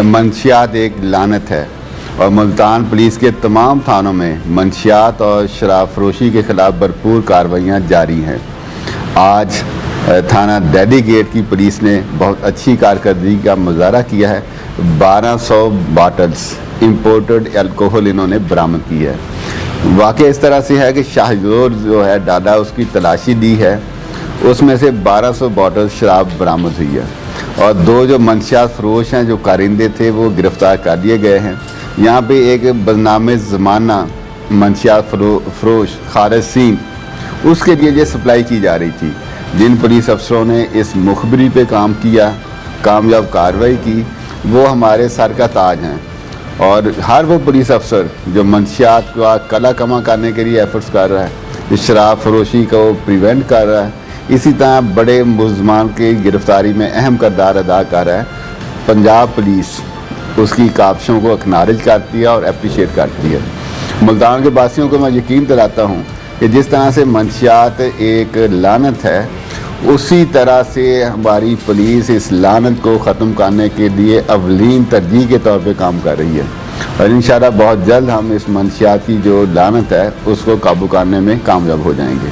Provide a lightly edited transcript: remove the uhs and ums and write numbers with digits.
منشیات ایک لعنت ہے اور ملتان پولیس کے تمام تھانوں میں منشیات اور شراب فروشی کے خلاف بھرپور کارروائیاں جاری ہیں۔ آج تھانہ ڈیڈی گیٹ کی پولیس نے بہت اچھی کارکردگی کا مظاہرہ کیا ہے۔ 1200 باٹلز امپورٹڈ الکوہل انہوں نے برآمد کی ہے۔ واقعہ اس طرح سے ہے کہ شاہزور جو ہے ڈالا، اس کی تلاشی دی ہے، اس میں سے 1200 باٹل شراب برآمد ہوئی ہے اور 2 جو منشیات فروش ہیں جو کارندے تھے وہ گرفتار کر لیے گئے ہیں۔ یہاں پہ ایک بدنام زمانہ منشیات فروش خالد سین، اس کے لیے یہ سپلائی کی جا رہی تھی۔ جن پولیس افسروں نے اس مخبری پہ کام کیا، کامیاب کارروائی کی، وہ ہمارے سر کا تاج ہیں۔ اور ہر وہ پولیس افسر جو منشیات کا کلا کما کرنے کے لیے ایفرٹس کر رہا ہے، شراب فروشی کو پریونٹ کر رہا ہے، اسی طرح بڑے ملزمان کی گرفتاری میں اہم کردار ادا کر رہا ہے، پنجاب پولیس اس کی کاوشوں کو اکنالج کرتی ہے اور اپریشیٹ کرتی ہے۔ ملتان کے باسیوں کو میں یقین دلاتا ہوں کہ جس طرح سے منشیات ایک لعنت ہے، اسی طرح سے ہماری پولیس اس لعنت کو ختم کرنے کے لیے اولین ترجیح کے طور پہ کام کر رہی ہے اور انشاءاللہ بہت جلد ہم اس منشیات کی جو لعنت ہے اس کو قابو کرنے میں کامیاب ہو جائیں گے۔